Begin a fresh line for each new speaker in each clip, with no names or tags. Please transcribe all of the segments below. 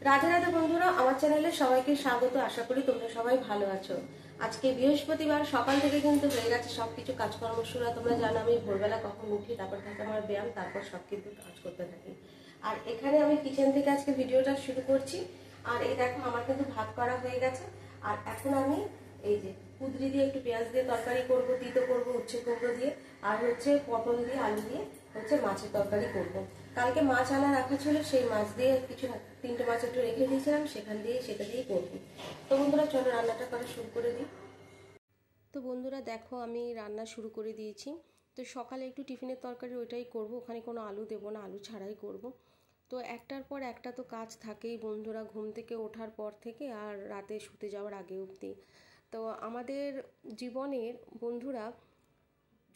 রাধে রাধে বন্ধুরা, আমার চ্যানেলে সবাইকে স্বাগত। আশা করি তোমরা সবাই ভালো আছো। আজকে বৃহস্পতিবার, সকাল থেকে কিন্তু হয়ে গেছে সবকিছু কাজকর্ম শুরু। তোমরা জানো আমি ভোরবেলা কখন উঠি, তারপর থাকে আমার ব্যায়াম, তারপর সব কিছু কাজ করতে থাকি। আর এখানে আমি কিচেন থেকে আজকে ভিডিওটা শুরু করছি। আর এই দেখো আমার কিন্তু ভাত করা হয়ে গেছে। আর এখন আমি এই যে কুদরি দিয়ে একটু পেঁয়াজ দিয়ে তরকারি করব, তিতো করব উচ্ছে কুমড়ো দিয়ে, আর হচ্ছে পটল দিয়ে আলু দিয়ে হচ্ছে মাছের তরকারি করব। কালকে মাছ আনা রাখা ছিল, সেই মাছ দিয়ে কিছু 3টে মাছ একটু রেখে দিয়েছিলাম, সেটা দিয়েই করবো। তো বন্ধুরা চলো রান্নাটা করা শুরু করে দিই। তো বন্ধুরা দেখো আমি রান্না শুরু করে দিয়েছি। তো সকালে একটু টিফিনের তরকারি ওইটাই করব, ওখানে কোনো আলু দেবো না, আলু ছাড়াই করব। তো একটার পর একটা তো কাজ থাকেই বন্ধুরা, ঘুম থেকে ওঠার পর থেকে আর রাতে শুতে যাওয়ার আগে অবধি। তো আমাদের জীবনের বন্ধুরা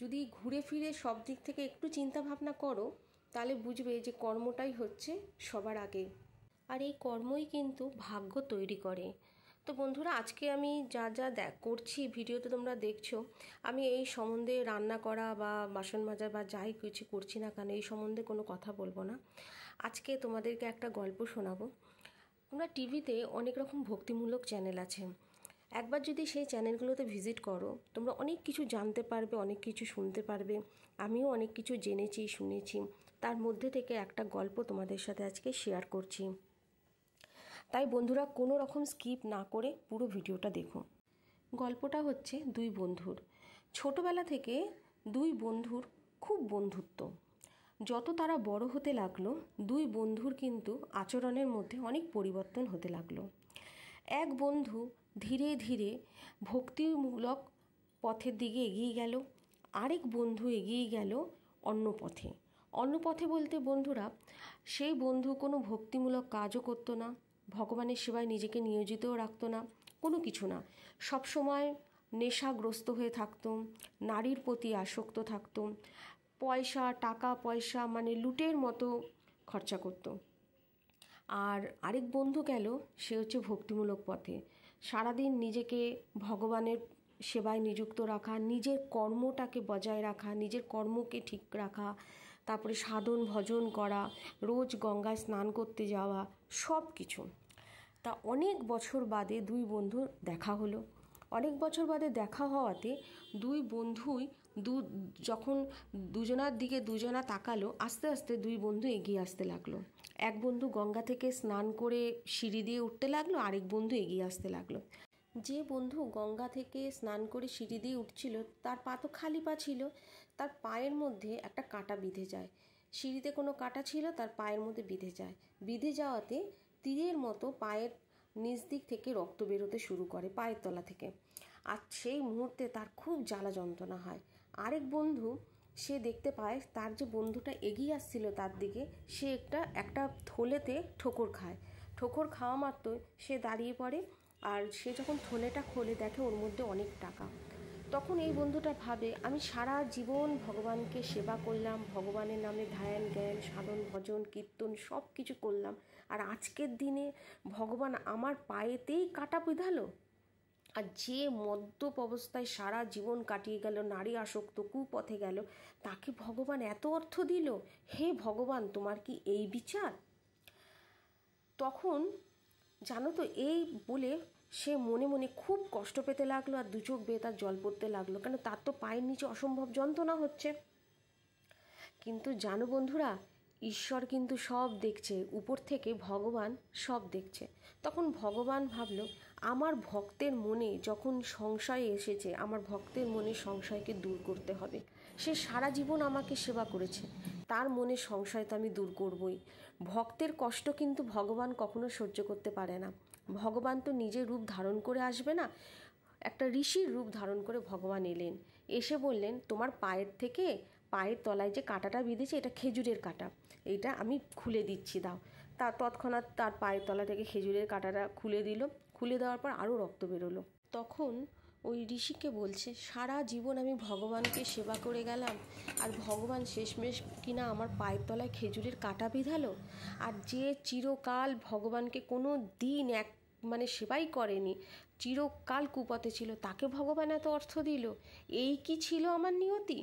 যদি ঘুরে ফিরে সব দিক থেকে একটু চিন্তা ভাবনা করো, তাহলে বুঝবে যে কর্মটাই হচ্ছে সবার আগে, আর এই কর্মই কিন্তু ভাগ্য তৈরি করে। তো বন্ধুরা আজকে আমি যা যা করছি ভিডিওতে তোমরা দেখছো, আমি এই সম্বন্ধে রান্না করা বা বাসন মাজা বা যাই কিছু করছি না কেন এই সম্বন্ধে কোনো কথা বলবো না। আজকে তোমাদেরকে একটা গল্প শোনাবো। তোমরা টিভিতে অনেক রকম ভক্তিমূলক চ্যানেল আছে, একবার যদি সেই চ্যানেলগুলোতে ভিজিট করো তোমরা অনেক কিছু জানতে পারবে, অনেক কিছু শুনতে পারবে। আমিও অনেক কিছু জেনেছি শুনেছি, তার মধ্যে থেকে একটা গল্প তোমাদের সাথে আজকে শেয়ার করছি। তাই বন্ধুরা কোনো রকম স্কিপ না করে পুরো ভিডিওটা দেখো। গল্পটা হচ্ছে দুই বন্ধুর। ছোটবেলা থেকে দুই বন্ধুর খুব বন্ধুত্ব। যত তারা বড় হতে লাগলো, দুই বন্ধুর কিন্তু আচরণের মধ্যে অনেক পরিবর্তন হতে লাগলো। এক বন্ধু ধীরে ধীরে ভক্তিমূলক পথের দিকে এগিয়ে গেল, আরেক বন্ধু এগিয়ে গেল অন্য পথে। অন্য পথে বলতে বন্ধুরা, সেই বন্ধু কোনো ভক্তিমূলক কাজও করতো না, ভগবানের সেবায় নিজেকে নিয়োজিতও রাখতো না, কোনো কিছু না। সবসময় নেশাগ্রস্ত হয়ে থাকতো, নারীর প্রতি আসক্ত থাকতো, টাকা পয়সা মানে লুটের মতো খরচা করতো। আর আরেক বন্ধু গেল, সে হচ্ছে ভক্তিমূলক পথে, সারাদিন নিজেকে ভগবানের সেবায় নিযুক্ত রাখা, নিজের কর্মটাকে বজায় রাখা, নিজের কর্মকে ঠিক রাখা, তারপরে সাধন ভজন করা, রোজ গঙ্গায় স্নান করতে যাওয়া, সব কিছু। তা অনেক বছর বাদে দুই বন্ধুর দেখা হলো। অনেক বছর বাদে দেখা হওয়াতে দুই বন্ধুই যখন দুজনার দিকে দুজনা তাকালো, আস্তে আস্তে দুই বন্ধু এগিয়ে আসতে লাগলো। এক বন্ধু গঙ্গা থেকে স্নান করে সিঁড়ি দিয়ে উঠতে লাগলো, আরেক বন্ধু এগিয়ে আসতে লাগলো। যে বন্ধু গঙ্গা থেকে স্নান করে সিঁড়ি দিয়ে উঠছিল, তার পা তো খালি পা ছিল, তার পায়ের মধ্যে একটা কাঁটা বিঁধে যায়। সিঁড়িতে কোনো কাঁটা ছিল, তার পায়ের মধ্যে বিঁধে যায়। বিঁধে যাওয়াতে তীরের মতো পায়ের নিচ দিক থেকে রক্ত বেরোতে শুরু করে, পায়ের তলা থেকে। আর সেই মুহূর্তে তার খুব জ্বালা যন্ত্রণা হয়। আরেক বন্ধু সে দেখতে পায় তার যে বন্ধুটা এগিয়ে আসছিল তার দিকে, সে একটা থলেতে ঠোকর খায়। ঠোকর খাওয়া মাত্রই সে দাঁড়িয়ে পড়ে, আর সে যখন থলেটা খোলে দেখে ওর মধ্যে অনেক টাকা। তখন এই বন্ধুটা ভাবে, আমি সারা জীবন ভগবানকে সেবা করলাম, ভগবানের নামে ধ্যান জ্ঞান সাধন ভজন কীর্তন সব কিছু করলাম, আর আজকের দিনে ভগবান আমার পায়েতেই কাঁটা বিঁধালো। আর যে মদ্যপ অবস্থায় সারা জীবন কাটিয়ে গেল, নারী আসক্ত কুপথে গেল, তাকে ভগবান এত অর্থ দিল। হে ভগবান, তোমার কি এই বিচার? তখন জানো তো, এই বলে সে মনে মনে খুব কষ্ট পেতে লাগলো, আর দু চোখ বেয়ে তার জল পড়তে লাগলো, কেন তার তো পায়ের নিচে অসম্ভব যন্ত্রণা হচ্ছে। কিন্তু জানো বন্ধুরা, ঈশ্বর কিন্তু সব দেখছে, উপর থেকে ভগবান সব দেখছে। তখন ভগবান ভাবলো, আমার ভক্তের মনে যখন সংশয় এসেছে, আমার ভক্তের মনে সংশয়কে দূর করতে হবে। সে সারা জীবন আমাকে সেবা করেছে, তার মনে সংশয় তো আমি দূর করবই। ভক্তের কষ্ট কিন্তু ভগবান কখনো সহ্য করতে পারে না। ভগবান তো নিজের রূপ ধারণ করে আসবে না, একটা ঋষির রূপ ধারণ করে ভগবান এলেন। এসে বললেন, তোমার পায়ের তলায় যে কাঁটাটা বিঁধেছে, এটা খেজুরের কাঁটা, এইটা আমি খুলে দিচ্ছি, দাও। তৎক্ষণাৎ তার পায়ের তলা থেকে খেজুরের কাঁটাটা খুলে দিল। খুলে দেওয়ার পর আরও রক্ত বেরোলো। তখন ওই ঋষিকে বলছে, সারা জীবন আমি ভগবানকে সেবা করে গেলাম, আর ভগবান শেষমেশ কিনা আমার পায়ের তলায় খেজুরের কাঁটা বিঁধালো। আর যে চিরকাল ভগবানকে কোনো দিন সেবাই করেনি, চিরকাল কুপথে ছিল, তাকে ভগবান এত অর্থ দিল। এই কি ছিল আমার নিয়তি?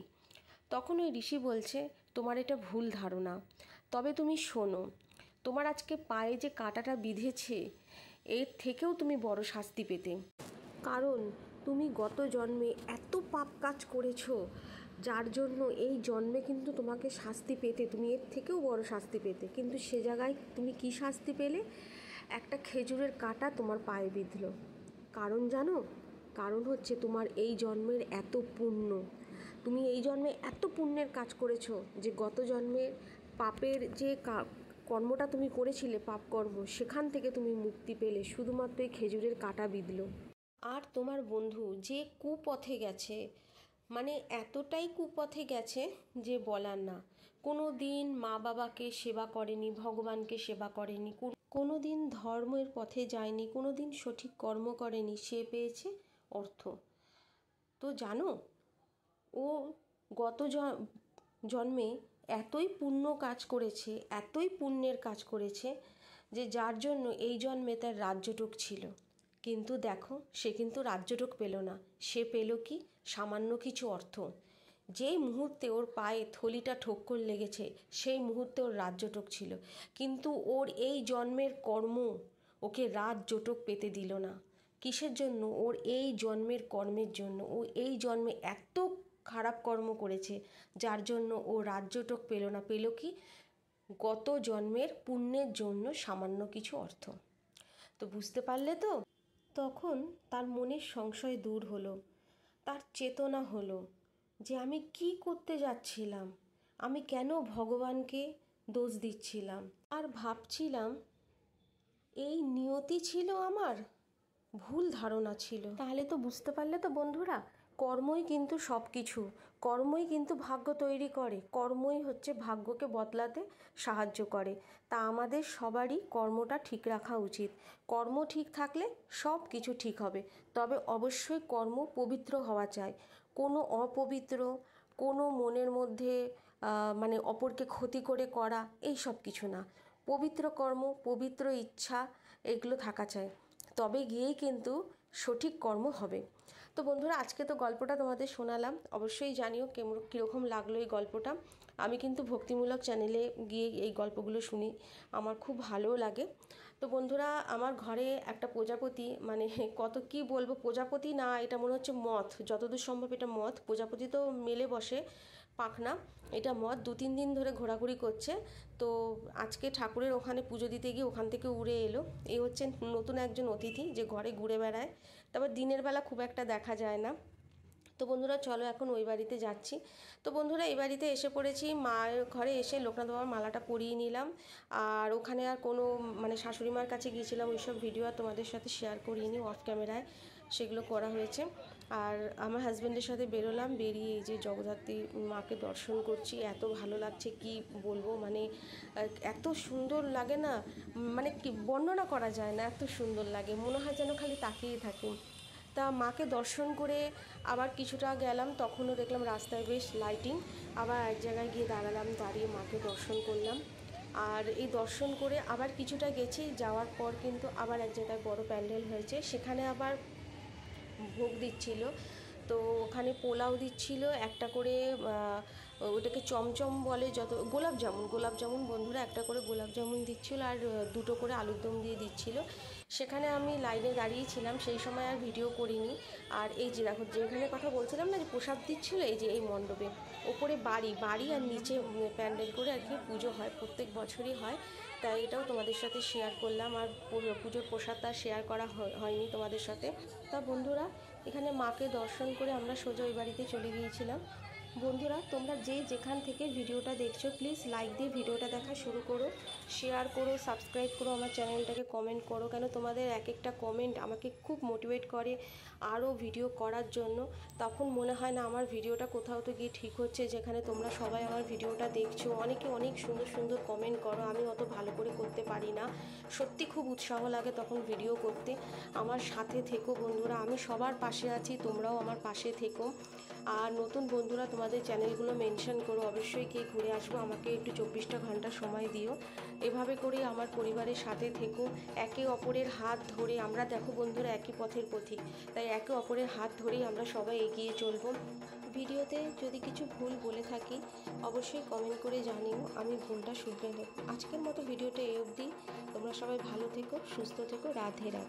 তখন ওই ঋষি বলছে, তোমার এটা ভুল ধারণা, তবে তুমি শোনো, তোমার আজকে পায়ে যে কাঁটাটা বিঁধেছে এর থেকেও তুমি বড় শাস্তি পেতে, কারণ তুমি গত জন্মে এত পাপ কাজ করেছো যার জন্য এই জন্মে কিন্তু তোমাকে শাস্তি পেতে, তুমি এর থেকেও বড় শাস্তি পেতে, কিন্তু সে জায়গায় তুমি কি শাস্তি পেলে? একটা খেজুরের কাঁটা তোমার পায়ে বিঁধলো। কারণ জানো, কারণ হচ্ছে তোমার এই জন্মের এত পুণ্য, তুমি এই জন্মে এত পুণ্যের কাজ করেছো যে গত জন্মের পাপের যে কর্মটা তুমি করেছিলে, পাপ কর্ম, সেখান থেকে তুমি মুক্তি পেলে শুধুমাত্র এই খেজুরের কাঁটা বিঁধলো। আর তোমার বন্ধু যে কুপথে গেছে, মানে এতটাই কুপথে গেছে যে বলার না, কোনো দিন মা বাবাকে সেবা করেনি, ভগবানকে সেবা করেনি, কোনো দিন ধর্মের পথে যায়নি, কোনো দিন সঠিক কর্ম করেনি, সে পেয়েছে অর্থ। তো জানো, ও গত জন্মে এতই পুণ্য কাজ করেছে, এতই পুণ্যের কাজ করেছে যে যার জন্য এই জন্মে তার রাজ্যটুক ছিল। কিন্তু দেখো, সে কিন্তু রাজ্যটুক পেল না, সে পেল কি? সামান্য কিছু অর্থ। যেই মুহূর্তে ওর পায়ে থলিটা ঠোক্কর লেগেছে সেই মুহূর্তে ওর রাজ্যটুক ছিল, কিন্তু ওর এই জন্মের কর্ম ওকে রাজ্যটুক পেতে দিল না। কিসের জন্য? ওর এই জন্মের কর্মের জন্য। ও এই জন্মে এত খারাপ কর্ম করেছে যার জন্য ও রাজ্যটুক পেল না। পেল কি? গত জন্মের পুণ্যের জন্য সামান্য কিছু অর্থ। তো বুঝতে পারলে তো? তখন তার মনের সংশয় দূর হলো, তার চেতনা হলো যে আমি কি করতে যাচ্ছিলাম, আমি কেন ভগবানকে দোষ দিচ্ছিলাম, আর ভাবছিলাম এই নিয়তি ছিল আমার, ভুল ধারণা ছিল। তাহলে তো বুঝতে পারলে তো বন্ধুরা, কর্মই কিন্তু সব কিছু, কর্মই কিন্তু ভাগ্য তৈরি করে, কর্মই হচ্ছে ভাগ্যকে বদলাতে সাহায্য করে। তা আমাদের সবারই কর্মটা ঠিক রাখা উচিত। কর্ম ঠিক থাকলে সব কিছু ঠিক হবে, তবে অবশ্যই কর্ম পবিত্র হওয়া চাই। কোনো অপবিত্র, কোনো মনের মধ্যে মানে অপরকে ক্ষতি করে করা, এই সব কিছু না। পবিত্র কর্ম, পবিত্র ইচ্ছা, এগুলো থাকা চাই, তবে গিয়েই কিন্তু সঠিক কর্ম হবে। তো বন্ধুরা, আজকে তো গল্পটা তোমাদের শোনালাম, অবশ্যই জানিও কীরকম লাগলো এই গল্পটা। আমি কিন্তু ভক্তিমূলক চ্যানেলে গিয়ে এই গল্পগুলো শুনি, আমার খুব ভালোও লাগে। তো বন্ধুরা, আমার ঘরে একটা প্রজাপতি, মানে কত কি বলবো, প্রজাপতি না, এটা মনে হচ্ছে মথ, যতদূর সম্ভব এটা মথ। প্রজাপতি তো মেলে বসে পাখনা, এটা মথ 2-3 দিন ধরে ঘোরাঘুরি করছে। তো আজকে ঠাকুরের ওখানে পুজো দিতে গিয়ে ওখান থেকে উড়ে এলো। এই হচ্ছে নতুন একজন অতিথি যে ঘরে ঘুরে বেড়ায়, তবে দিনের বেলা খুব একটা দেখা যায় না। তো বন্ধুরা চলো এখন ওই বাড়িতে যাচ্ছি। তো বন্ধুরা, এই বাড়িতে এসে পড়েছি, মায়ের ঘরে এসে লোকনাথ বাবার মালাটা পরিয়ে নিলাম। আর ওখানে আর কোনো মানে শাশুড়ি মার কাছে গিয়েছিলাম, ওইসব ভিডিও আর তোমাদের সাথে শেয়ার করিনি, অফ ক্যামেরায় সেগুলো করা হয়েছে। আর আমার হাজব্যান্ডের সাথে বেরোলাম, বেরিয়ে এই যে জগদ্ধাত্রী মাকে দর্শন করছি, এত ভালো লাগছে কি বলবো, মানে এত সুন্দর লাগে না, মানে কি বর্ণনা করা যায় না, এত সুন্দর লাগে, মনে হয় যেন খালি তাকিয়ে থাকি। তা মাকে দর্শন করে আবার কিছুটা গেলাম, তখনও দেখলাম রাস্তায় বেশ লাইটিং, আবার এক জায়গায় গিয়ে দাঁড়ালাম, দাঁড়িয়ে মাকে দর্শন করলাম। আর এই দর্শন করে আবার কিছুটা গেছি, যাওয়ার পর কিন্তু আবার এক জায়গায় বড় প্যান্ডেল হয়েছে, সেখানে আবার ভোগ দিচ্ছিল। তো ওখানে পোলাও দিচ্ছিল, একটা করে ওটাকে চমচম বলে, যত গোলাপ জামুন বন্ধুরা, একটা করে গোলাপ জামুন দিচ্ছিল, আর 2টো করে আলুর দম দিয়ে দিচ্ছিল। সেখানে আমি লাইনে দাঁড়িয়েছিলাম, সেই সময় আর ভিডিও করিনি। আর এই যে দেখো, যেখানে কথা বলছিলাম না যে প্রসাদ দিচ্ছিল, এই যে এই মণ্ডপে ওপরে বাড়ি আর নিচে প্যান্ডেল করে আর কি পুজো হয়, প্রত্যেক বছরই হয়। তাই এটাও তোমাদের সাথে শেয়ার করলাম। আর পুজোর প্রসাদটা শেয়ার করা হয়নি তোমাদের সাথে। তা বন্ধুরা, এখানে মাকে দর্শন করে আমরা সোজা ওই বাড়িতে চলে গিয়েছিলাম। বন্ধুরা, তোমরা যে যেখান থেকে ভিডিওটা দেখছো, প্লিজ লাইক দিয়ে ভিডিওটা দেখা শুরু করো, শেয়ার করো, সাবস্ক্রাইব করো আমার চ্যানেলটাকে, কমেন্ট করো, কেন তোমাদের এক একটা কমেন্ট আমাকে খুব মোটিভেট করে আরও ভিডিও করার জন্য। তখন মনে হয় না আমার ভিডিওটা কোথাও তো গিয়ে ঠিক হচ্ছে, যেখানে তোমরা সবাই আমার ভিডিওটা দেখছো, অনেকে অনেক সুন্দর সুন্দর কমেন্ট করো। আমি অত ভালো করে করতে পারি না, সত্যি খুব উৎসাহ লাগে তখন ভিডিও করতে। আমার সাথে থেকো বন্ধুরা, আমি সবার পাশে আছি, তোমরাও আমার পাশে থেকো। আর নতুন বন্ধুরা, তোমাদের চ্যানেলগুলো মেনশন করো, অবশ্যই কে ঘুরে আসবো, আমাকে একটু 24টা ঘন্টা সময় দিও। এভাবে করে আমার পরিবারের সাথে থেকো, একে অপরের হাত ধরে, আমরা দেখো বন্ধুরা একই পথের পথিক, তাই একে অপরের হাত ধরেই আমরা সবাই এগিয়ে চলবো।
ভিডিওতে যদি কিছু ভুল বলে থাকি অবশ্যই কমেন্ট করে জানিও, আমি ভুলটা শুধরে নেব। আজকের মতো ভিডিওটা এই অবধি। তোমরা সবাই ভালো থেকো, সুস্থ থেকো। রাধে রাধে।